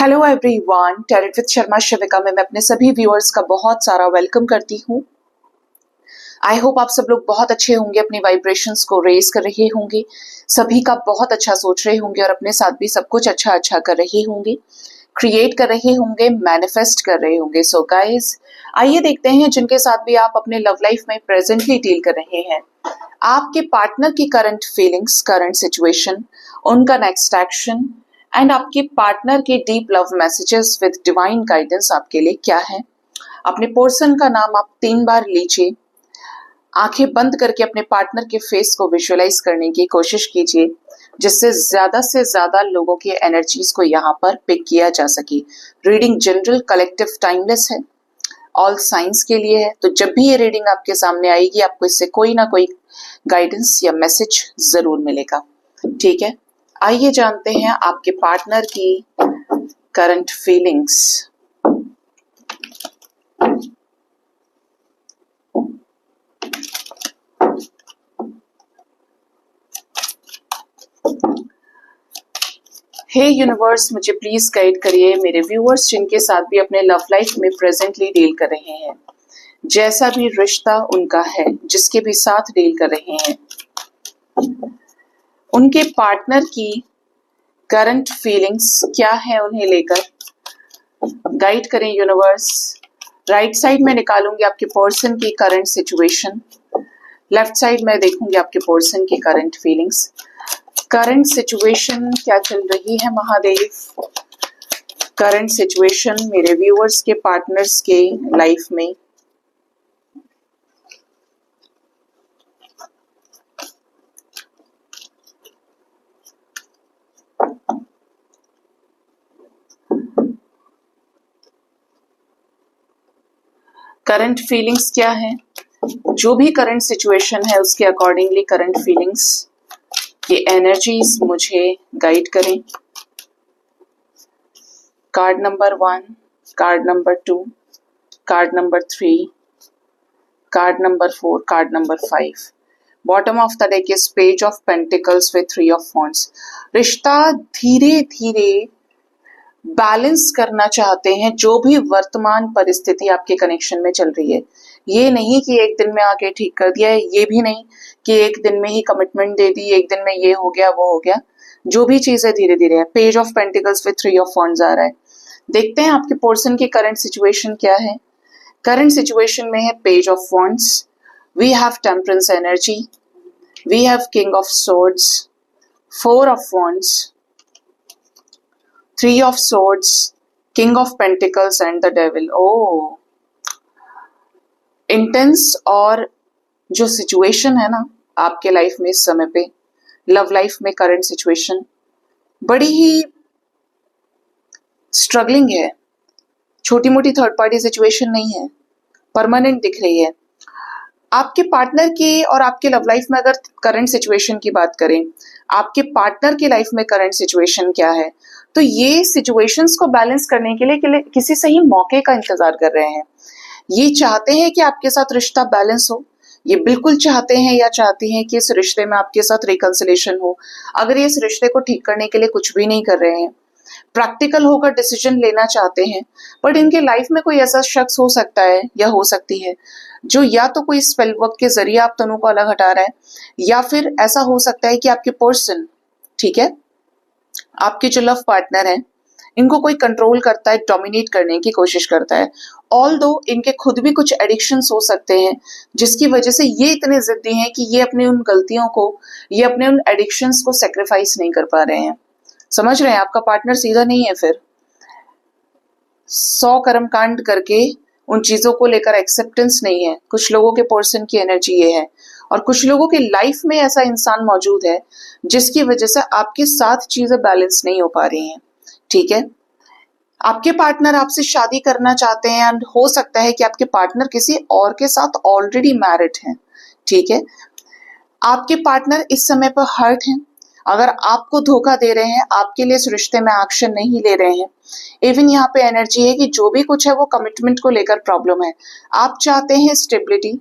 Hello everyone, talent with Sharma Shivika में मैं अपने सभी व्यूअर्स का बहुत सारा वेलकम करती हूँ। आई होप आप सब लोग बहुत अच्छे होंगे, अपनी वाइब्रेशंस को रेज कर रहे होंगे, सभी का बहुत अच्छा सोच रहे होंगे और अपने साथ भी सब कुछ अच्छा अच्छा कर रहे होंगे, क्रिएट कर रहे होंगे, मैनिफेस्ट कर रहे होंगे। सो गाइस, आइए देखते हैं जिनके साथ भी आप अपने लव लाइफ में प्रेजेंटली डील कर रहे हैं, आपके पार्टनर की करंट फीलिंग्स, करंट सिचुएशन, उनका नेक्स्ट एक्शन एंड आपके पार्टनर के deep love messages with divine guidance आपके लिए क्या है। अपने पर्सन का नाम आप 3 बार लीजिए, आंखें बंद करके अपने पार्टनर के फेस को विजुअलाइज करने की कोशिश कीजिए, जिससे से ज्यादा लोगों की एनर्जीज को यहाँ पर पिक किया जा सके। रीडिंग जनरल, कलेक्टिव, टाइमलेस है, ऑल साइंस के लिए है। तो जब भी ये रीडिंग आपके सामने आएगी, आपको इससे कोई ना कोई गाइडेंस या मैसेज जरूर मिलेगा। ठीक है, आइए जानते हैं आपके पार्टनर की करंट फीलिंग्स। हे यूनिवर्स, मुझे प्लीज गाइड करिए मेरे व्यूअर्स जिनके साथ भी अपने लव लाइफ में प्रेजेंटली डील कर रहे हैं, जैसा भी रिश्ता उनका है, जिसके भी साथ डील कर रहे हैं, उनके पार्टनर की करंट फीलिंग्स क्या है, उन्हें लेकर गाइड करें यूनिवर्स। राइट साइड में निकालूंगी आपके पर्सन की करंट सिचुएशन, लेफ्ट साइड में देखूंगी आपके पर्सन की करंट फीलिंग्स। करंट सिचुएशन क्या चल रही है महादेव, करंट सिचुएशन मेरे व्यूअर्स के पार्टनर्स के लाइफ में। करंट फीलिंग्स क्या है, जो भी करंट सिचुएशन है उसके अकॉर्डिंगली करंट फीलिंग्स की एनर्जीज मुझे गाइड करें। Card number 1, card number 2, card number 3, card number 4, card number 5। Bottom of the deck is page of pentacles with 3 of wands. रिश्ता धीरे धीरे बैलेंस करना चाहते हैं, जो भी वर्तमान परिस्थिति आपके कनेक्शन में चल रही है। ये नहीं कि एक दिन में आके ठीक कर दिया है, ये भी नहीं कि एक दिन में ही कमिटमेंट दे दी, एक दिन में ये हो गया वो हो गया। जो भी चीज है धीरे धीरे है। Page of pentacles with 3 of wands आ रहा है। देखते हैं आपके पर्सन की करंट सिचुएशन क्या है। करंट सिचुएशन में है page of wands, we have temperance energy, we have king of swords, 4 of wands, 3 of swords, king of pentacles and the devil। Oh intense और जो सिचुएशन है ना आपके लाइफ में इस समय पे, लव लाइफ में करंट सिचुएशन बड़ी ही स्ट्रगलिंग है। छोटी मोटी थर्ड पार्टी सिचुएशन नहीं है, परमानेंट दिख रही है। आपके पार्टनर की और आपके लव लाइफ में अगर करंट सिचुएशन की बात करें, आपके पार्टनर की लाइफ में करंट सिचुएशन क्या है, तो ये सिचुएशंस को बैलेंस करने के लिए किसी सही मौके का इंतजार कर रहे हैं। ये चाहते हैं कि आपके साथ रिश्ता बैलेंस हो, ये बिल्कुल चाहते हैं या चाहती हैं कि इस रिश्ते में आपके साथ रिकंसिलेशन हो। अगर ये इस रिश्ते को ठीक करने के लिए कुछ भी नहीं कर रहे हैं, प्रैक्टिकल होकर डिसीजन लेना चाहते हैं, बट इनके लाइफ में कोई ऐसा शख्स हो सकता है या हो सकती है जो या तो कोई स्पेल वर्क के जरिए आप दोनों को अलग हटा रहा है, या फिर ऐसा हो सकता है कि आपके पर्सन, ठीक है, आपके जो लव पार्टनर है, इनको कोई कंट्रोल करता है, डोमिनेट करने की कोशिश करता है। ऑल्दो इनके खुद भी कुछ एडिक्शंस हो सकते हैं, जिसकी वजह से ये इतने जिद्दी हैं कि ये अपनी उन गलतियों को, ये अपने उन एडिक्शंस को सेक्रीफाइस नहीं कर पा रहे हैं। समझ रहे हैं, आपका पार्टनर सीधा नहीं है, फिर 100 कर्म कांड करके उन चीजों को लेकर एक्सेप्टेंस नहीं है। कुछ लोगों के पर्सन की एनर्जी ये है, और कुछ लोगों की लाइफ में ऐसा इंसान मौजूद है जिसकी वजह से आपके साथ चीजें बैलेंस नहीं हो पा रही हैं। ठीक है, आपके पार्टनर आपसे शादी करना चाहते हैं, एंड हो सकता है कि आपके पार्टनर किसी और के साथ ऑलरेडी मैरिड हैं। ठीक है, आपके पार्टनर इस समय पर हर्ट हैं। अगर आपको धोखा दे रहे हैं, आपके लिए इस रिश्ते में एक्शन नहीं ले रहे हैं। इवन यहाँ पे एनर्जी है कि जो भी कुछ है वो कमिटमेंट को लेकर प्रॉब्लम है। आप चाहते हैं stability,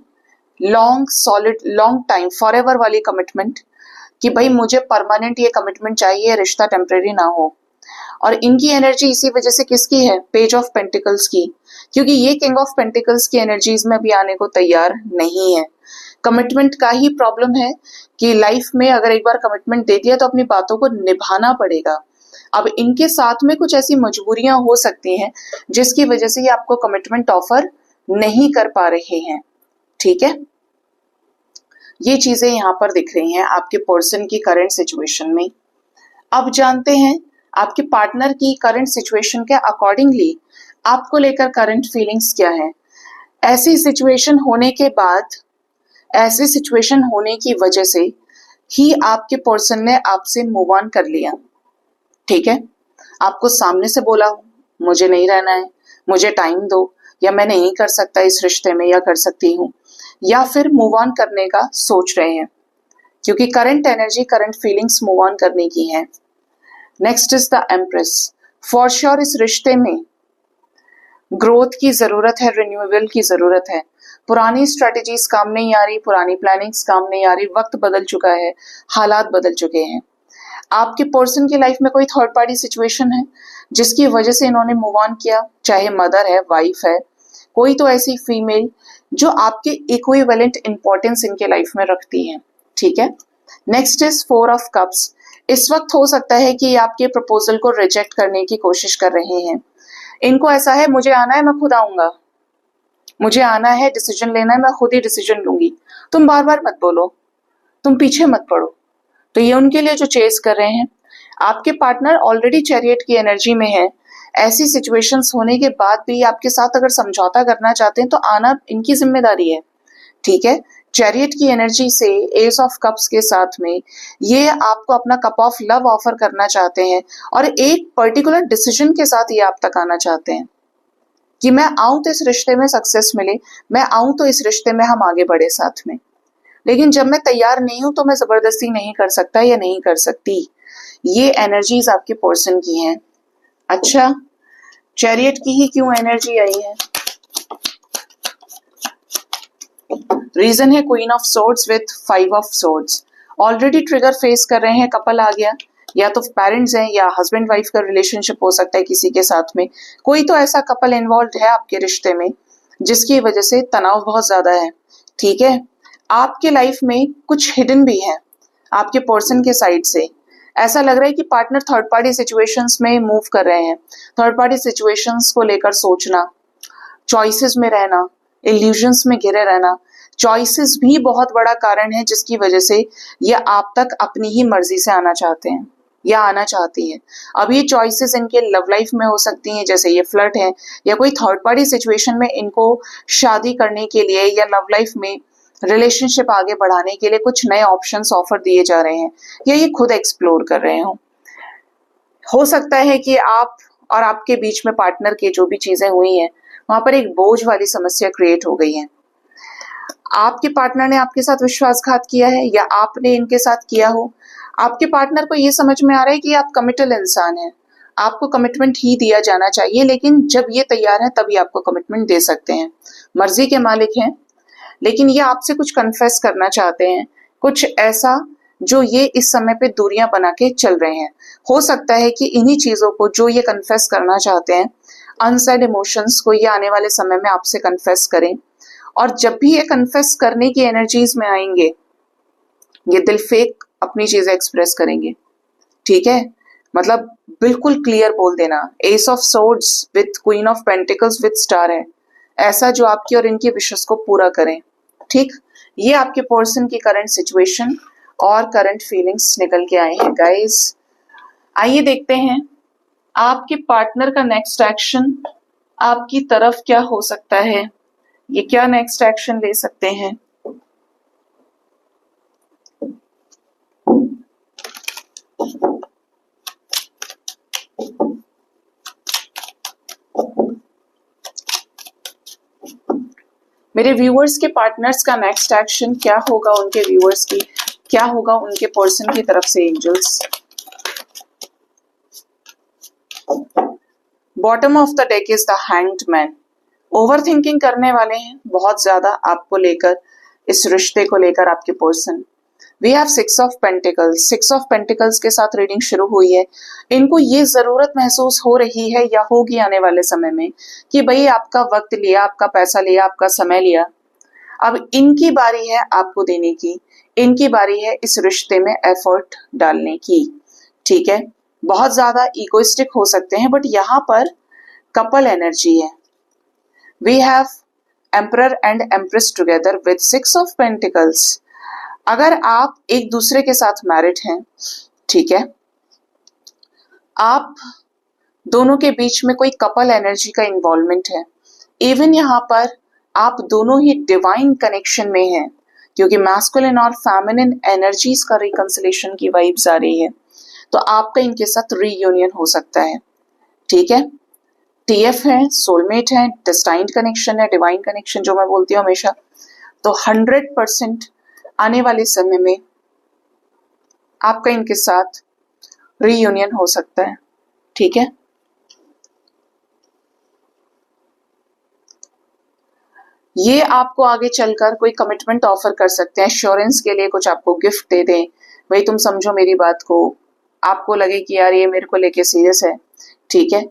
long solid long time forever वाली कमिटमेंट, कि भाई मुझे परमानेंट ये कमिटमेंट चाहिए, रिश्ता टेम्परेरी ना हो। और इनकी एनर्जी इसी वजह से किसकी है, पेज ऑफ पेंटिकल्स की, क्योंकि ये किंग ऑफ पेंटिकल्स की एनर्जीज में भी आने को तैयार नहीं है। कमिटमेंट का ही प्रॉब्लम है कि लाइफ में अगर एक बार कमिटमेंट दे दिया तो अपनी बातों को निभाना पड़ेगा। अब इनके साथ में कुछ ऐसी मजबूरियां हो सकती हैं जिसकी वजह से ये आपको कमिटमेंट ऑफर नहीं कर पा रहे हैं। ठीक है, ये चीजें यहाँ पर दिख रही हैं आपके पर्सन की करंट सिचुएशन में। अब जानते हैं आपके पार्टनर की करंट सिचुएशन के अकॉर्डिंगली आपको लेकर करंट फीलिंग्स क्या है। ऐसी सिचुएशन होने के बाद, ऐसी सिचुएशन होने की वजह से ही आपके पर्सन ने आपसे मूव ऑन कर लिया। ठीक है, आपको सामने से बोला मुझे नहीं रहना है, मुझे टाइम दो, या मैं नहीं कर सकता इस रिश्ते में या कर सकती हूँ, या फिर मूव ऑन करने का सोच रहे हैं, क्योंकि current energy, current feelings move on करने की है। Next is the empress. For sure इस रिश्ते में ग्रोथ की जरूरत है, रिन्यूएबल की जरूरत है। पुरानी स्ट्रेटेजीज काम नहीं आ रही, पुरानी प्लानिंग्स काम नहीं आ रही, वक्त बदल चुका है, हालात बदल चुके हैं। आपके पर्सन की लाइफ में कोई थर्ड पार्टी सिचुएशन है जिसकी वजह से इन्होंने मूव ऑन किया, चाहे मदर है, वाइफ है, कोई तो ऐसी फीमेल जो आपके इक्विवेलेंट इंपॉर्टेंस इनके लाइफ में रखती है। ठीक है, next is four of cups. इस वक्त हो सकता है कि आपके प्रपोजल को रिजेक्ट करने की कोशिश कर रहे हैं। इनको ऐसा है मुझे आना है, मैं खुद आऊंगा, मुझे आना है, डिसीजन लेना है, मैं खुद ही डिसीजन लूंगी, तुम बार बार मत बोलो, तुम पीछे मत पड़ो। तो ये उनके लिए जो चेस कर रहे हैं। आपके पार्टनर ऑलरेडी चैरियट की एनर्जी में है। ऐसी सिचुएशंस होने के बाद भी आपके साथ अगर समझौता करना चाहते हैं तो आना इनकी जिम्मेदारी है। ठीक है, चैरियट की एनर्जी से एस ऑफ कप्स के साथ में ये आपको अपना कप ऑफ लव ऑफर करना चाहते हैं और एक पर्टिकुलर डिसीजन के साथ ये आप तक आना चाहते हैं कि मैं आऊं तो इस रिश्ते में सक्सेस मिले, मैं आऊं तो इस रिश्ते में हम आगे बढ़े साथ में। लेकिन जब मैं तैयार नहीं हूं तो मैं जबरदस्ती नहीं कर सकता या नहीं कर सकती। ये एनर्जीज आपके पर्सन की हैं। अच्छा, चैरियट की ही क्यों एनर्जी आई है? रीजन है queen of swords with five of swords. Already trigger face कर रहे हैं, कपल आ गया, या तो पेरेंट्स हैं या हस्बैंड वाइफ का रिलेशनशिप हो सकता है किसी के साथ में, कोई तो ऐसा कपल इन्वॉल्व है आपके रिश्ते में जिसकी वजह से तनाव बहुत ज्यादा है। ठीक है, आपके लाइफ में कुछ हिडन भी है आपके पर्सन के साइड से। ऐसा लग रहा है कि पार्टनर थर्ड पार्टी सिचुएशंस में मूव कर रहे हैं। थर्ड पार्टी सिचुएशंस को लेकर सोचना, चॉइसेस में रहना, इल्यूजन्स में घिरे रहना, चॉइसेस भी बहुत बड़ा कारण है जिसकी वजह से ये आप तक अपनी ही मर्जी से आना चाहते हैं या आना चाहती है। अब ये चॉइसेस इनके लव लाइफ में हो सकती हैं, जैसे ये फ्लर्ट है, या कोई थर्ड पार्टी सिचुएशन में इनको शादी करने के लिए या लव लाइफ में रिलेशनशिप आगे बढ़ाने के लिए कुछ नए ऑप्शंस ऑफर दिए जा रहे हैं, या ये खुद एक्सप्लोर कर रहे हो सकता है कि आप और आपके बीच में पार्टनर के जो भी चीजें हुई हैं वहां पर एक बोझ वाली समस्या क्रिएट हो गई है। आपके पार्टनर ने आपके साथ विश्वासघात किया है या आपने इनके साथ किया हो। आपके पार्टनर को ये समझ में आ रहा है कि आप कमिटेड इंसान हैं, आपको कमिटमेंट ही दिया जाना चाहिए, लेकिन जब ये तैयार है तभी आपको कमिटमेंट दे सकते हैं। मर्जी के मालिक हैं, लेकिन ये आपसे कुछ कन्फेस करना चाहते हैं, कुछ ऐसा जो ये इस समय पे दूरियां बना के चल रहे हैं। हो सकता है कि इन्हीं चीजों को जो ये कन्फेस करना चाहते हैं, अनसेड इमोशंस को, ये आने वाले समय में आपसे कन्फेस करें। और जब भी ये कन्फेस करने की एनर्जीज में आएंगे, ये दिल फेक अपनी चीजें एक्सप्रेस करेंगे। ठीक है, मतलब बिल्कुल क्लियर बोल देना। S of swords with queen of pentacles with star है, ऐसा जो आपकी और इनकी विशेष को पूरा करें। ठीक, ये आपके पर्सन की करंट सिचुएशन और करंट फीलिंग्स निकल के आए हैं गाइस। आइए देखते हैं आपके पार्टनर का नेक्स्ट एक्शन आपकी तरफ क्या हो सकता है, ये क्या नेक्स्ट एक्शन ले सकते हैं। मेरे व्यूअर्स के पार्टनर्स का नेक्स्ट एक्शन क्या होगा, उनके व्यूअर्स की क्या होगा, उनके पर्सन की तरफ से angels. Bottom of the deck is the hanged man. Overthinking करने वाले हैं बहुत ज्यादा आपको लेकर, इस रिश्ते को लेकर आपके person. We have six of pentacles. Six of pentacles के साथ रीडिंग शुरू हुई है। इनको ये जरूरत महसूस हो रही है या होगी आने वाले समय में कि भाई आपका वक्त लिया, आपका पैसा लिया, आपका समय लिया, अब इनकी बारी है आपको देने की, इनकी बारी है इस रिश्ते में एफर्ट डालने की। ठीक है, बहुत ज्यादा इगोइस्टिक हो सकते हैं, बट यहाँ पर कपल एनर्जी है। We have emperor and empress together with six of pentacles. अगर आप एक दूसरे के साथ मैरिड हैं, ठीक है, आप दोनों के बीच में कोई कपल एनर्जी का इन्वॉल्वमेंट है, इवन यहाँ पर आप दोनों ही डिवाइन कनेक्शन में हैं, क्योंकि मैस्कुलिन और फेमिनिन एनर्जीज का रिकंसिलेशन की वाइब्स आ रही है, तो आपका इनके साथ रीयूनियन हो सकता है। ठीक है, टीएफ है, सोलमेट है, डेस्टाइन्ड कनेक्शन है, डिवाइन कनेक्शन जो मैं बोलती हूँ हमेशा। तो 100% आने वाले समय में आपका इनके साथ रीयूनियन हो सकता है। ठीक है, ये आपको आगे चलकर कोई कमिटमेंट ऑफर कर सकते हैं, एश्योरेंस के लिए कुछ आपको गिफ्ट दे दें, भाई तुम समझो मेरी बात को, आपको लगे कि यार ये मेरे को लेके सीरियस है। ठीक है,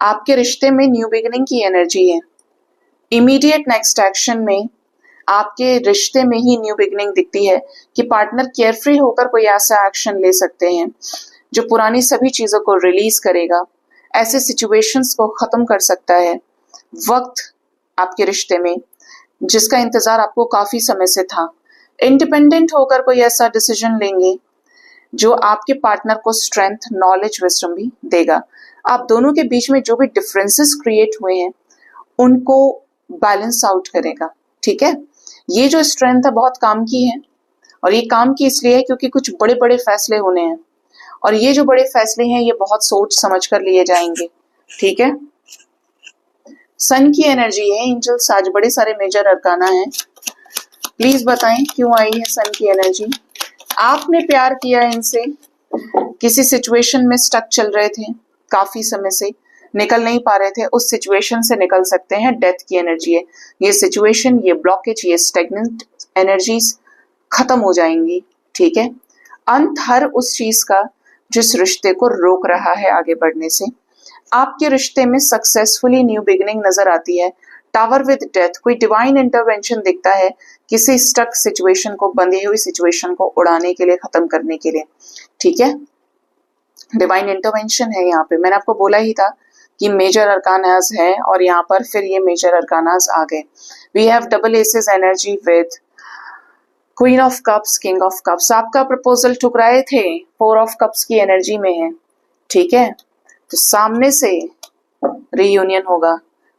आपके रिश्ते में न्यू बिगिनिंग की एनर्जी है। इमीडिएट नेक्स्ट एक्शन में आपके रिश्ते में ही न्यू बिगिनिंग दिखती है कि पार्टनर केयरफ्री होकर कोई ऐसा एक्शन ले सकते हैं जो पुरानी सभी चीजों को रिलीज करेगा, ऐसे सिचुएशंस को खत्म कर सकता है। वक्त आपके रिश्ते में जिसका इंतजार आपको काफी समय से था, इंडिपेंडेंट होकर कोई ऐसा डिसीजन लेंगे जो आपके पार्टनर को स्ट्रेंथ, नॉलेज, विजडम भी देगा। आप दोनों के बीच में जो भी डिफरेंसेस क्रिएट हुए हैं उनको बैलेंस आउट करेगा। ठीक है, ये जो स्ट्रेंथ है बहुत काम की है, और ये काम की इसलिए है क्योंकि कुछ बड़े बड़े फैसले होने हैं, और ये जो बड़े फैसले हैं ये बहुत सोच समझ कर लिए जाएंगे। ठीक है, सन की एनर्जी है एंजल्स, आज बड़े सारे मेजर अरकाना हैं। प्लीज बताएं क्यों आई है सन की एनर्जी। आपने प्यार किया इनसे, किसी सिचुएशन में स्टक चल रहे थे, काफी समय से निकल नहीं पा रहे थे, उस सिचुएशन से निकल सकते हैं। डेथ की एनर्जी है, ये सिचुएशन, ये ब्लॉकेज, ये स्टेगनेंट एनर्जीज खत्म हो जाएंगी। ठीक है, अंत हर उस चीज का जिस रिश्ते को रोक रहा है आगे बढ़ने से। आपके रिश्ते में सक्सेसफुली न्यू बिगिनिंग नजर आती है। टावर विद डेथ, कोई डिवाइन इंटरवेंशन दिखता है किसी स्टक सिचुएशन को, बंधी हुई सिचुएशन को उड़ाने के लिए, खत्म करने के लिए। ठीक है, डिवाइन इंटरवेंशन है यहाँ पे। मैंने आपको बोला ही था कि मेजर अरकानास है, और यहाँ पर फिर ये मेजर अरकानास आ गए। We have double aces energy with queen of cups, king of cups. आपका प्रपोजल ठुकराए थे, फोर ऑफ कप्स की एनर्जी में है। ठीक है, तो सामने से रीयूनियन होगा,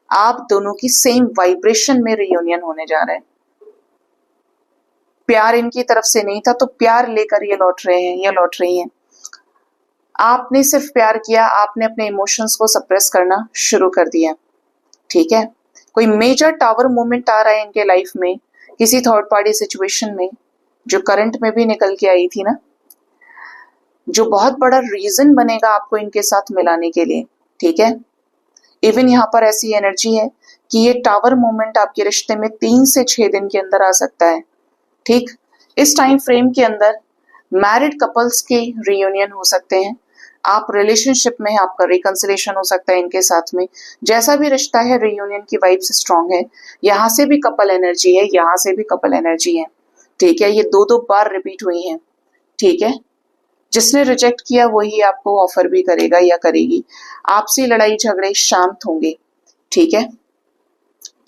आप दोनों की सेम वाइब्रेशन में रीयूनियन होने जा रहा है। प्यार इनकी तरफ से नहीं था, तो प्यार लेकर ये लौट रहे हैं, ये लौट रही हैं। आपने सिर्फ प्यार किया, आपने अपने इमोशंस को सप्रेस करना शुरू कर दिया। ठीक है, कोई मेजर टावर मूवमेंट आ रहा है इनके लाइफ में, किसी थर्ड पार्टी सिचुएशन में, जो करंट में भी निकल के आई थी ना, जो बहुत बड़ा रीजन बनेगा आपको इनके साथ मिलाने के लिए। ठीक है, इवन यहाँ पर ऐसी एनर्जी है कि ये टावर मूवमेंट आपके रिश्ते में 3 से 6 दिन के अंदर आ सकता है। ठीक, इस टाइम फ्रेम के अंदर मैरिड कपल्स के रियूनियन हो सकते हैं। आप रिलेशनशिप में, आपका रिकंसिलेशन हो सकता है इनके साथ में। जैसा भी रिश्ता है, रियूनियन की वाइब्स स्ट्रांग है। यहाँ से भी कपल एनर्जी है, यहाँ से भी कपल एनर्जी है। ठीक है, ये 2-2 बार रिपीट हुई है। ठीक है, जिसने रिजेक्ट किया वही आपको ऑफर भी करेगा या करेगी। आपसी लड़ाई झगड़े शांत होंगे। ठीक है,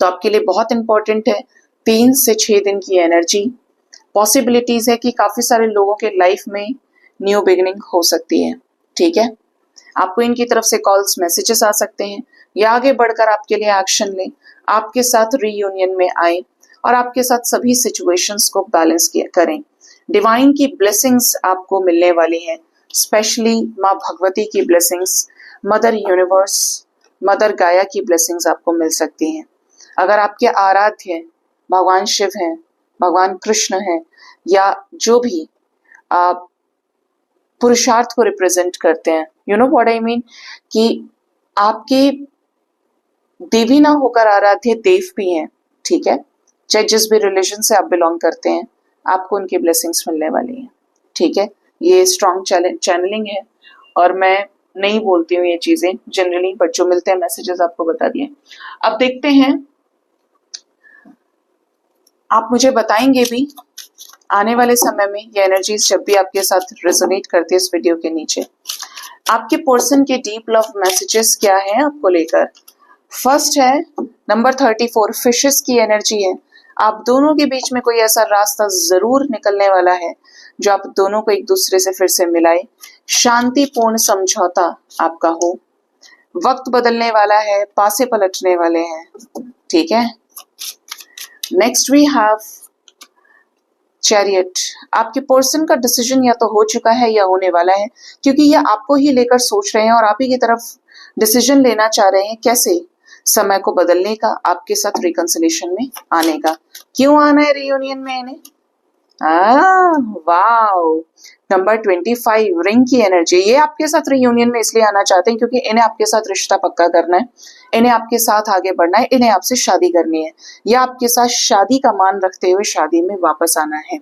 तो आपके लिए बहुत इंपॉर्टेंट है 3 से 6 दिन की एनर्जी। पॉसिबिलिटीज है कि काफी सारे लोगों के लाइफ में न्यू बिगिनिंग हो सकती है। ठीक है, आपको इनकी तरफ से कॉल्स, मैसेजेस आ सकते हैं, या आगे बढ़कर आपके लिए एक्शन लें, आपके साथ रीयूनियन में आए और आपके साथ सभी सिचुएशंस को बैलेंस करें। डिवाइन की ब्लेसिंग्स आपको मिलने वाली हैं, स्पेशली माँ भगवती की ब्लेसिंग्स, मदर यूनिवर्स, मदर गाया की ब्लेसिंग्स आपको मिल सकती हैं। अगर आपके आराध्य भगवान शिव हैं, भगवान कृष्ण हैं, या जो भी आप पुरुषार्थ को रिप्रेजेंट करते हैं, you know what I mean, कि आपके देवी ना होकर आराध्य देव भी हैं। ठीक है, चाहे जिस भी रिलीजन से आप बिलोंग करते हैं, आपको उनकी ब्लेसिंग्स मिलने वाली हैं। ठीक है, ये स्ट्रॉन्ग चैनलिंग है और मैं नहीं बोलती हूँ ये चीजें जनरली, बट जो मिलते हैं मैसेजेस आपको बता दिए। अब देखते हैं, आप मुझे बताएंगे भी आने वाले समय में ये एनर्जीज जब भी आपके साथ रेजोनेट करती है इस वीडियो के नीचे, आपके पर्सन के डीप लव मैसेजेस क्या है आपको लेकर। फर्स्ट है नंबर 34, फिशेस की एनर्जी है। आप दोनों के बीच में कोई ऐसा रास्ता जरूर निकलने वाला है जो आप दोनों को एक दूसरे से फिर से मिलाए, शांतिपूर्ण समझौता आपका हो। वक्त बदलने वाला है, पासे पलटने वाले हैं। ठीक है, नेक्स्ट वी हैव चैरियट। आपके पर्सन का डिसीजन या तो हो चुका है या होने वाला है, क्योंकि ये आपको ही लेकर सोच रहे हैं और आप ही की तरफ डिसीजन लेना चाह रहे हैं। कैसे? समय को बदलने का, आपके साथ रिकंसिलेशन में आने का। क्यों आना है रियूनियन में इन्हें? वाओ, नंबर 25, रिंग की एनर्जी। ये आपके साथ रियूनियन में इसलिए आना चाहते हैं क्योंकि इन्हें आपके साथ रिश्ता पक्का करना है, इन्हें आपके साथ आगे बढ़ना है, इन्हें आपसे शादी करनी है, या आपके साथ शादी का मान रखते हुए शादी में वापस आना है,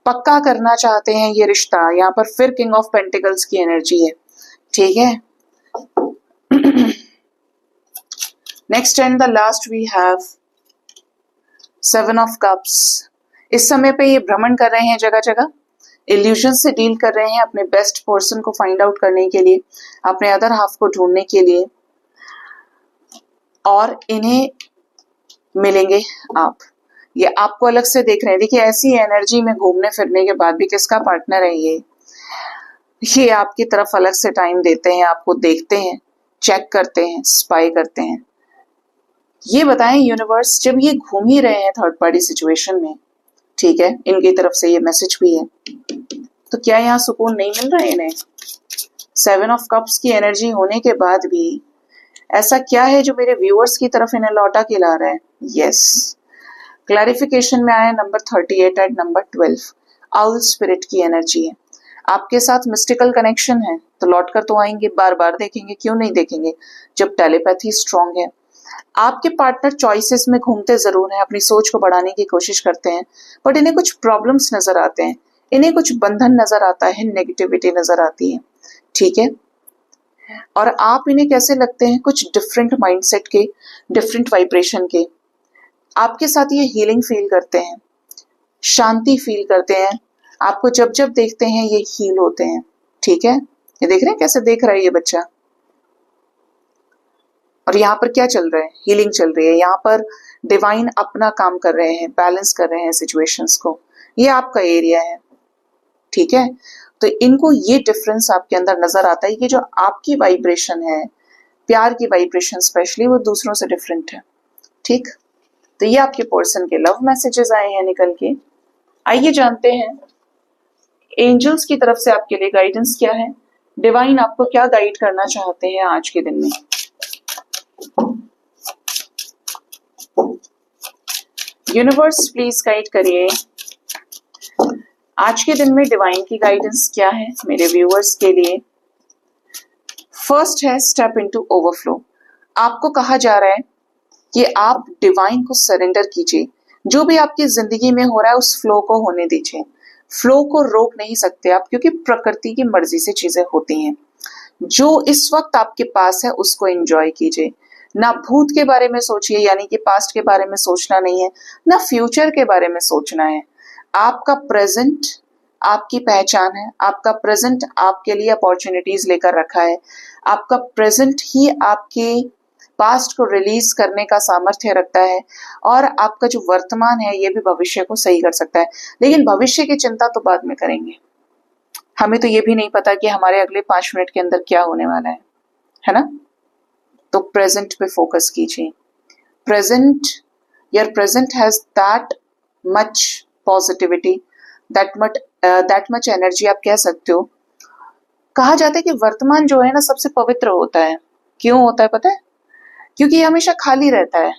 पक्का करना चाहते हैं ये रिश्ता। यहाँ पर फिर किंग ऑफ पेंटिकल्स की एनर्जी है। ठीक है, next and the last we have 7 of cups. इस समय पे ये भ्रमण कर रहे हैं जगह जगह, इल्यूजन से डील कर रहे हैं अपने बेस्ट पर्सन को फाइंड आउट करने के लिए, अपने अदर हाफ को ढूंढने के लिए, और इन्हें मिलेंगे आप। ये आपको अलग से देख रहे हैं। देखिए, ऐसी एनर्जी में घूमने फिरने के बाद भी किसका पार्टनर है ये आपकी तरफ अलग से टाइम देते हैं, आपको देखते हैं, चेक करते हैं, स्पाई करते हैं। ये बताएं यूनिवर्स, जब ये घूम ही रहे हैं थर्ड पार्टी सिचुएशन में, ठीक है, इनकी तरफ से ये मैसेज भी है, तो क्या यहाँ सुकून नहीं मिल रहा है इन्हें? 7 ऑफ कप्स की एनर्जी होने के बाद भी ऐसा क्या है जो मेरे व्यूअर्स की तरफ इन्हें लौटा के ला रहा है? यस, क्लैरिफिकेशन में आया number 38 and number 12, owl spirit की एनर्जी है। आपके साथ मिस्टिकल कनेक्शन है तो लौट कर तो आएंगे, बार बार देखेंगे, क्यों नहीं देखेंगे जब टेलीपैथी स्ट्रांग है। आपके पार्टनर चॉइसेस में घूमते जरूर हैं, अपनी सोच को बढ़ाने की कोशिश करते हैं, बट इन्हें कुछ प्रॉब्लम्स नजर आते हैं, इन्हें कुछ बंधन नजर आता है, नेगेटिविटी नजर आती है। ठीक है, और आप इन्हें कैसे लगते हैं? कुछ डिफरेंट माइंडसेट के, डिफरेंट वाइब्रेशन के। आपके साथ ये हीलिंग फील करते हैं, शांति फील करते हैं, आपको जब जब देखते हैं ये हील होते हैं। ठीक है, ये देख रहे हैं कैसे देख रहा है ये बच्चा। और यहाँ पर क्या चल रहा है? हीलिंग चल रही है। यहाँ पर डिवाइन अपना काम कर रहे हैं, बैलेंस कर रहे हैं सिचुएशंस को। ये आपका एरिया है। ठीक है, तो इनको ये डिफरेंस आपके अंदर नजर आता है कि जो आपकी वाइब्रेशन है, प्यार की वाइब्रेशन स्पेशली, वो दूसरों से डिफरेंट है। ठीक, तो ये आपके पर्सन के लव मैसेजेस आए हैं निकल के। आइए जानते हैं एंजल्स की तरफ से आपके लिए गाइडेंस क्या है, डिवाइन आपको क्या गाइड करना चाहते हैं आज के दिन में। यूनिवर्स प्लीज गाइड करिए आज के दिन में डिवाइन की गाइडेंस क्या है मेरे व्यूअर्स के लिए। फर्स्ट है स्टेप इनटू ओवरफ्लो। आपको कहा जा रहा है कि आप डिवाइन को सरेंडर कीजिए। जो भी आपकी जिंदगी में हो रहा है उस फ्लो को होने दीजिए। फ्लो को रोक नहीं सकते आप, क्योंकि प्रकृति की मर्जी से चीजें होती हैं। जो इस वक्त आपके पास है उसको एंजॉय कीजिए। ना भूत के बारे में सोचिए, यानी कि पास्ट के बारे में सोचना नहीं है, ना फ्यूचर के बारे में सोचना है। आपका प्रेजेंट आपकी पहचान है, आपका प्रेजेंट आपके लिए अपॉर्चुनिटीज लेकर रखा है, आपका प्रेजेंट ही आपके पास्ट को रिलीज करने का सामर्थ्य रखता है, और आपका जो वर्तमान है ये भी भविष्य को सही कर सकता है। लेकिन भविष्य की चिंता तो बाद में करेंगे। हमें तो ये भी नहीं पता कि हमारे अगले 5 मिनट के अंदर क्या होने वाला है ना? तो प्रेजेंट पे फोकस कीजिए। Present, your present has that much positivity, that much energy, आप कह सकते हो। कहा जाता है कि वर्तमान जो है ना सबसे पवित्र होता है। क्यों होता है पता है? क्योंकि ये हमेशा खाली रहता है।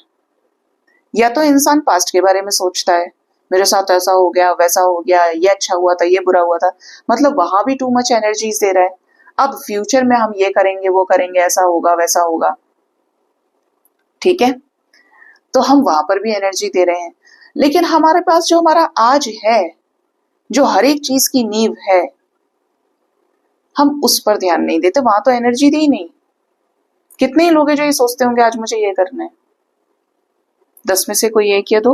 या तो इंसान पास्ट के बारे में सोचता है, मेरे साथ ऐसा हो गया, वैसा हो गया, ये अच्छा हुआ था, ये बुरा हुआ था, मतलब वहां भी टू मच एनर्जीज दे रहा है। अब फ्यूचर में हम ये करेंगे, वो करेंगे, ऐसा होगा, वैसा होगा। ठीक है, तो हम वहां पर भी एनर्जी दे रहे हैं। लेकिन हमारे पास जो हमारा आज है जो हर एक चीज की नींव है, हम उस पर ध्यान नहीं देते, वहां तो एनर्जी दी नहीं। कितने ही लोग हैं जो ये सोचते होंगे आज मुझे ये करना है, 10 में से कोई एक या दो।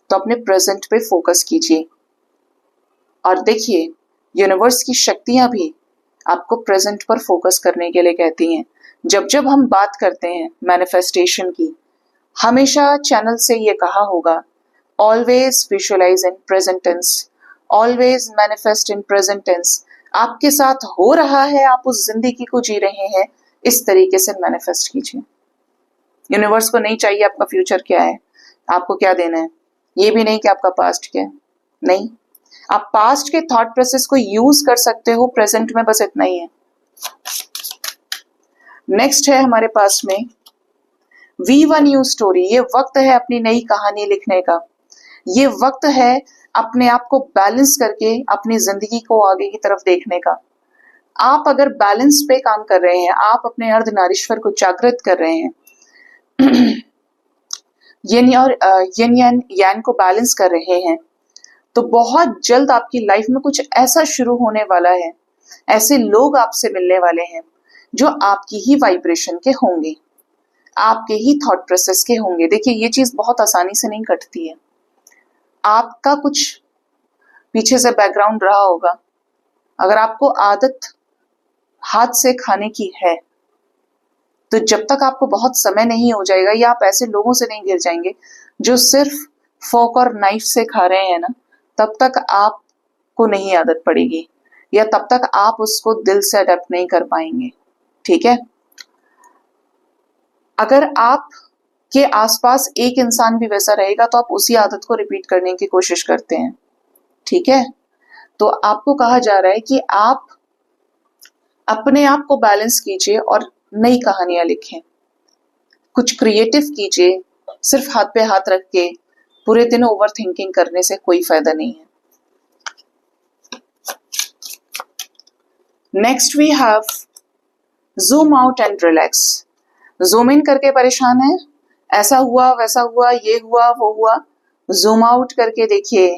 तो अपने प्रेजेंट पे फोकस कीजिए और देखिए, यूनिवर्स की शक्तियां भी आपको प्रेजेंट पर फोकस करने के लिए कहती हैं। जब जब हम बात करते हैं मैनिफेस्टेशन की, हमेशा चैनल से ये कहा होगा, always visualise in present tense, always manifest in present tense. आपके साथ हो रहा है, आप उस जिंदगी को जी रहे हैं, इस तरीके से मैनिफेस्ट कीजिए। यूनिवर्स को नहीं चाहिए आपका फ्यूचर क्या है, आपको क्या देना है, ये भी नहीं कि आपका पास्ट क्या है, नहीं। आप पास्ट के थॉट प्रोसेस को यूज कर सकते हो प्रेजेंट में, बस इतना ही है। नेक्स्ट है हमारे पास में V1 न्यू स्टोरी। ये वक्त है अपनी नई कहानी लिखने का, ये वक्त है अपने आप को बैलेंस करके अपनी जिंदगी को आगे की तरफ देखने का। आप अगर बैलेंस पे काम कर रहे हैं, आप अपने अर्धनारीश्वर को जागृत कर रहे हैं, यन और यन यान को बैलेंस कर रहे हैं, तो बहुत जल्द आपकी लाइफ में कुछ ऐसा शुरू होने वाला है, ऐसे लोग आपसे मिलने वाले हैं जो आपकी ही वाइब्रेशन के होंगे, आपके ही थॉट प्रोसेस के होंगे। देखिए, ये चीज बहुत आसानी से नहीं कटती है। आपका कुछ पीछे से बैकग्राउंड रहा होगा। अगर आपको आदत हाथ से खाने की है, तो जब तक आपको बहुत समय नहीं हो जाएगा या आप ऐसे लोगों से नहीं गिर जाएंगे जो सिर्फ फोक और नाइफ से खा रहे हैं ना, तब तक आपको नहीं आदत पड़ेगी, या तब तक आप उसको दिल से अडेप्ट नहीं कर पाएंगे। ठीक है? अगर आप के आसपास एक इंसान भी वैसा रहेगा तो आप उसी आदत को रिपीट करने की कोशिश करते हैं। ठीक है? तो आपको कहा जा रहा है कि आप अपने आप को बैलेंस कीजिए और नई कहानियां लिखें, कुछ क्रिएटिव कीजिए। सिर्फ हाथ पे हाथ रख के पूरे दिन ओवर थिंकिंग करने से कोई फायदा नहीं है। Next we have zoom out and relax. Zoom in करके परेशान है, ऐसा हुआ वैसा हुआ, ये हुआ वो हुआ, जूम आउट करके देखिए,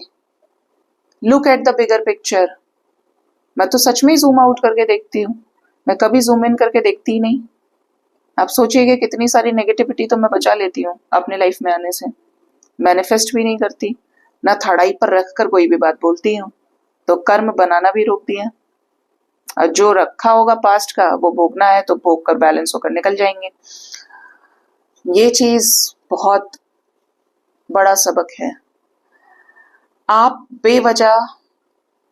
look at the bigger picture. मैं तो सच में जूम आउट करके देखती हूँ, मैं कभी जूम इन करके देखती ही नहीं। आप सोचिएगा कितनी सारी नेगेटिविटी तो मैं बचा लेती हूँ अपने लाइफ में आने से। मैनिफेस्ट भी नहीं करती, ना थड़ाई पर रखकर कोई भी बात बोलती हूँ, तो कर्म बनाना भी रोक दिया। और जो रखा होगा पास्ट का वो भोगना है, तो भोग कर बैलेंस होकर निकल जाएंगे। ये चीज बहुत बड़ा सबक है। आप बेवजह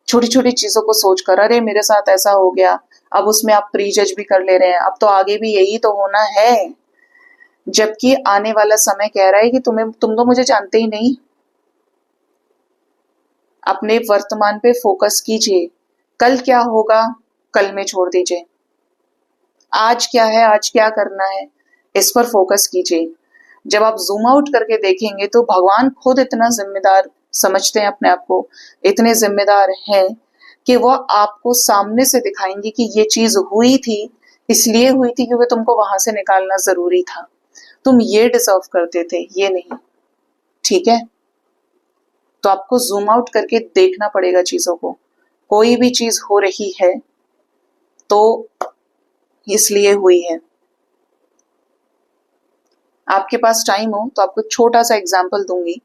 छोटी छोटी चीजों को सोचकर, अरे मेरे साथ ऐसा हो गया, अब उसमें आप प्री जज भी कर ले रहे हैं, अब तो आगे भी यही तो होना है, जबकि आने वाला समय कह रहा है कि तुम तो मुझे जानते ही नहीं। अपने वर्तमान पे फोकस कीजिए, कल क्या होगा कल में छोड़ दीजिए, आज क्या है, आज क्या करना है, इस पर फोकस कीजिए। जब आप जूम आउट करके देखेंगे तो भगवान खुद इतना जिम्मेदार समझते हैं अपने आप को, इतने जिम्मेदार हैं कि वो आपको सामने से दिखाएंगे कि ये चीज हुई थी, इसलिए हुई थी क्योंकि तुमको वहां से निकालना जरूरी था, तुम ये डिजर्व करते थे, ये नहीं। ठीक है? तो आपको जूम आउट करके देखना पड़ेगा चीजों को। कोई भी चीज हो रही है तो इसलिए हुई है। आपके पास टाइम हो तो आपको छोटा सा एग्जाम्पल दूंगी।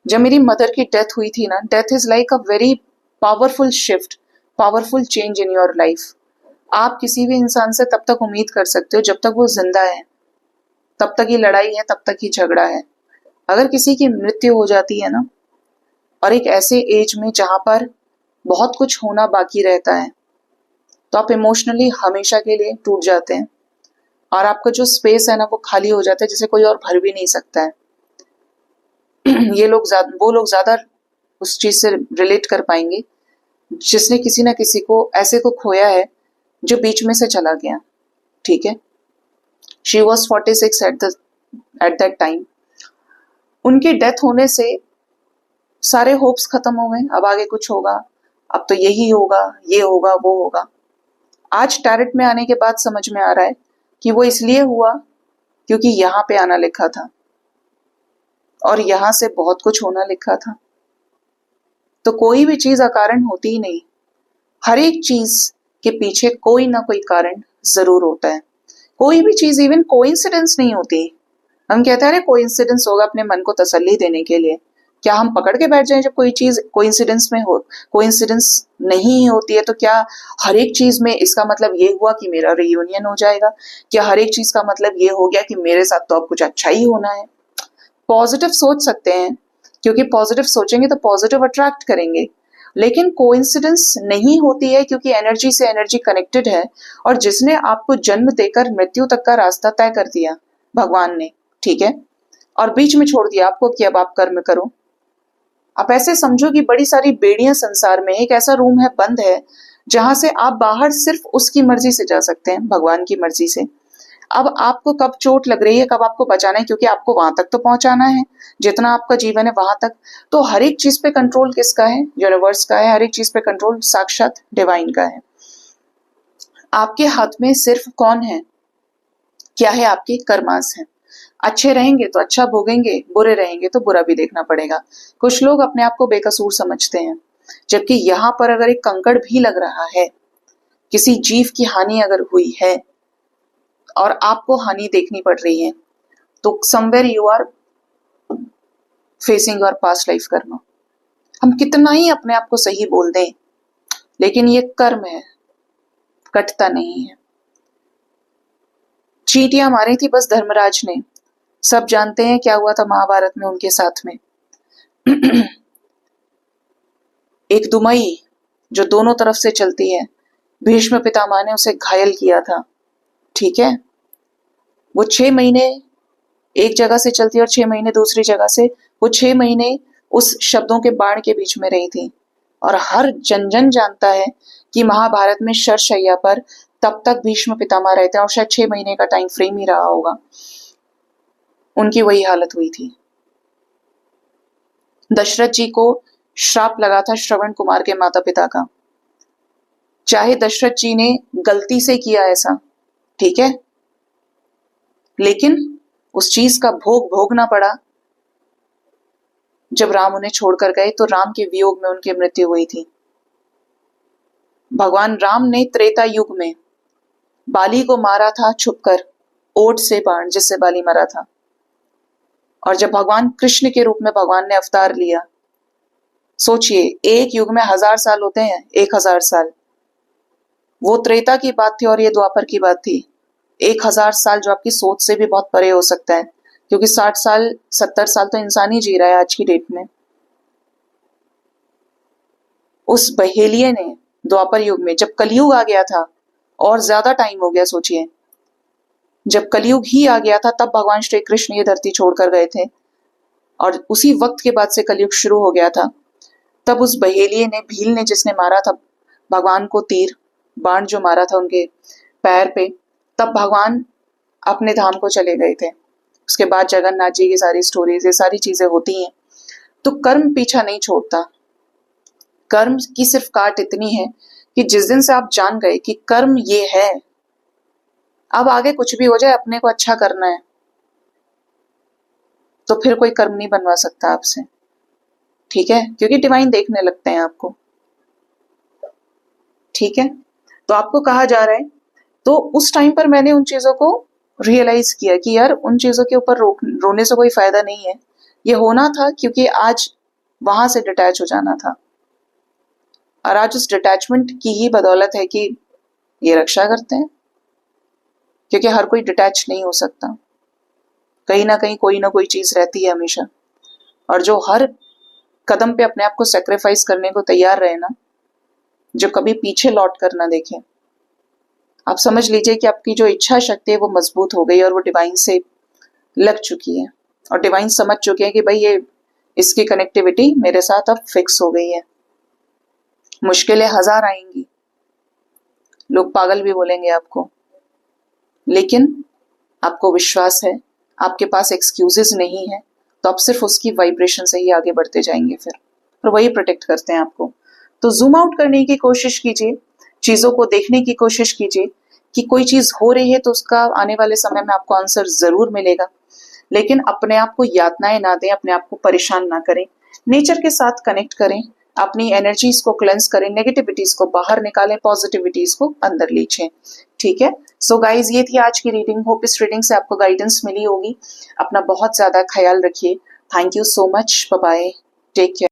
जब मेरी मदर की डेथ हुई थी ना, death is like a very powerful shift, powerful change in your life. आप किसी भी इंसान से तब तक उम्मीद कर सकते हो जब तक वो जिंदा है, तब तक ही लड़ाई है, तब तक ही झगड़ा है। अगर किसी की मृत्यु हो जाती है ना, और एक ऐसे एज में जहां पर बहुत कुछ होना बाकी रहता है, तो आप इमोशनली हमेशा के लिए टूट जाते हैं और आपका जो स्पेस है ना वो खाली हो जाता है, जिसे कोई और भर भी नहीं सकता है। वो लोग ज्यादा उस चीज से रिलेट कर पाएंगे जिसने किसी ना किसी को ऐसे को खोया है जो बीच में से चला गया। ठीक है? She was 46 at that time. उनकी डेथ होने से सारे होप्स खत्म हो गए, अब आगे कुछ होगा, अब तो यही होगा, ये होगा, वो होगा। आज टैरेट में आने के बाद समझ में आ रहा है कि वो इसलिए हुआ क्योंकि यहाँ पे आना लिखा था और यहाँ से बहुत कुछ होना लिखा था। तो कोई भी चीज अकारण होती ही नहीं। हर एक चीज के पीछे कोई ना कोई कारण जरूर होता है। कोई भी चीज इवन कोइंसिडेंस नहीं होती। हम कहते हैं अरे कोइंसिडेंस होगा अपने मन को तसल्ली देने के लिए। क्या हम पकड़ के बैठ जाएं जब कोई चीज कोइंसिडेंस में हो? कोइंसिडेंस नहीं होती है तो क्या हर एक चीज में इसका मतलब ये हुआ कि मेरा रियूनियन हो जाएगा? क्या हर एक चीज का मतलब ये हो गया कि मेरे साथ तो अब कुछ अच्छा ही होना है? पॉजिटिव सोच सकते हैं, क्योंकि पॉजिटिव सोचेंगे तो पॉजिटिव अट्रैक्ट करेंगे। लेकिन कोइंसिडेंस नहीं होती है, क्योंकि एनर्जी से एनर्जी कनेक्टेड है। और जिसने आपको जन्म देकर मृत्यु तक का रास्ता तय कर दिया भगवान ने, ठीक है, और बीच में छोड़ दिया आपको कि अब आप कर्म करो। आप ऐसे समझो कि बड़ी सारी बेड़ियां संसार में, एक ऐसा रूम है, बंद है, जहां से आप बाहर सिर्फ उसकी मर्जी से जा सकते हैं, भगवान की मर्जी से। अब आपको कब चोट लग रही है, कब आपको बचाना है, क्योंकि आपको वहां तक तो पहुंचाना है, जितना आपका जीवन है वहां तक। तो हर एक चीज पे कंट्रोल किसका है? यूनिवर्स का है। हर एक चीज पे कंट्रोल साक्षात डिवाइन का है। आपके हाथ में सिर्फ कौन है? क्या है? आपके कर्मास हैं। अच्छे रहेंगे तो अच्छा भोगेंगे, बुरे रहेंगे तो बुरा भी देखना पड़ेगा। कुछ लोग अपने आप को बेकसूर समझते हैं, जबकि यहाँ पर अगर एक कंकड़ भी लग रहा है, किसी जीव की हानि अगर हुई है और आपको हानि देखनी पड़ रही है, तो somewhere you are facing your past life karma. हम कितना ही अपने आप को सही बोल दें, लेकिन ये कर्म है, कटता नहीं है। चींटियां मारी थी बस धर्मराज ने। सब जानते हैं क्या हुआ था महाभारत में उनके साथ में। एक दुमई जो दोनों तरफ से चलती है, भीष्म पितामह ने उसे घायल किया था, ठीक है। वो 6 महीने एक जगह से चलती और 6 महीने दूसरी जगह से। वो 6 महीने उस शब्दों के बाण के बीच में रही थी। और हर जन जन जानता है कि महाभारत में शरशैया पर तब तक भीष्म पितामह रहते हैं, और शायद 6 महीने का टाइम फ्रेम ही रहा होगा। उनकी वही हालत हुई थी। दशरथ जी को श्राप लगा था श्रवण कुमार के माता पिता का। चाहे दशरथ जी ने गलती से किया ऐसा, ठीक है, लेकिन उस चीज का भोग भोगना पड़ा। जब राम उन्हें छोड़कर गए तो राम के वियोग में उनकी मृत्यु हुई थी। भगवान राम ने त्रेता युग में बाली को मारा था छुपकर, ओट से बाण जिससे बाली मरा था। और जब भगवान कृष्ण के रूप में भगवान ने अवतार लिया, सोचिए एक युग में 1000 साल होते हैं, 1000 साल। वो त्रेता की बात थी और ये द्वापर की बात थी। 1000 साल जो आपकी सोच से भी बहुत परे हो सकता है, क्योंकि 60 साल 70 साल तो इंसान ही जी रहा है आज की डेट में। उस बहेलिये ने द्वापर युग में, जब कलयुग आ गया था, और ज्यादा टाइम हो गया, सोचिए जब कलयुग ही आ गया था तब भगवान श्री कृष्ण ये धरती छोड़कर गए थे, और उसी वक्त के बाद से कलयुग शुरू हो गया था। तब उस बहेलिये ने, भील ने जिसने मारा था भगवान को तीर बाण जो मारा था उनके पैर पे, तब भगवान अपने धाम को चले गए थे। उसके बाद जगन्नाथ जी की सारी स्टोरीज, ये सारी चीजें होती हैं। तो कर्म पीछा नहीं छोड़ता। कर्म की सिर्फ काट इतनी है कि जिस दिन से आप जान गए कि कर्म ये है, अब आगे कुछ भी हो जाए अपने को अच्छा करना है, तो फिर कोई कर्म नहीं बनवा सकता आपसे, ठीक है, क्योंकि डिवाइन देखने लगते हैं आपको, ठीक है। तो आपको कहा जा रहा है, तो उस टाइम पर मैंने उन चीजों को रियलाइज किया कि यार उन चीजों के ऊपर रोने से कोई फायदा नहीं है। ये होना था क्योंकि आज वहां से डिटैच हो जाना था, और आज उस डिटैचमेंट की ही बदौलत है कि ये रक्षा करते हैं, क्योंकि हर कोई डिटैच नहीं हो सकता। कहीं ना कोई चीज रहती है हमेशा, और जो हर कदम पे अपने आप को सेक्रीफाइस करने को तैयार रहे ना, जो कभी पीछे लौट कर ना देखे, आप समझ लीजिए कि आपकी जो इच्छा शक्ति है वो मजबूत हो गई और वो डिवाइन से लग चुकी है, और डिवाइन समझ चुके हैं कि भाई ये इसकी कनेक्टिविटी मेरे साथ अब फिक्स हो गई है। मुश्किलें 1000 आएंगी, लोग पागल भी बोलेंगे आपको, लेकिन आपको विश्वास है, आपके पास एक्सक्यूजेस नहीं है, तो आप सिर्फ उसकी वाइब्रेशन से ही आगे बढ़ते जाएंगे फिर, और वही प्रोटेक्ट करते हैं आपको। तो जूम आउट करने की कोशिश कीजिए, चीजों को देखने की कोशिश कीजिए कि कोई चीज हो रही है तो उसका आने वाले समय में आपको आंसर जरूर मिलेगा, लेकिन अपने आप को यातनाएं ना दें, अपने आप को परेशान ना करें, नेचर के साथ कनेक्ट करें, अपनी एनर्जीज को क्लेंस करें, नेगेटिविटीज को बाहर निकालें, पॉजिटिविटीज को अंदर लीचें। ठीक है, सो गाइज ये थी आज की रीडिंग। होप इस रीडिंग से आपको गाइडेंस मिली होगी। अपना बहुत ज्यादा ख्याल रखिए। Thank you so much, bye bye, take care.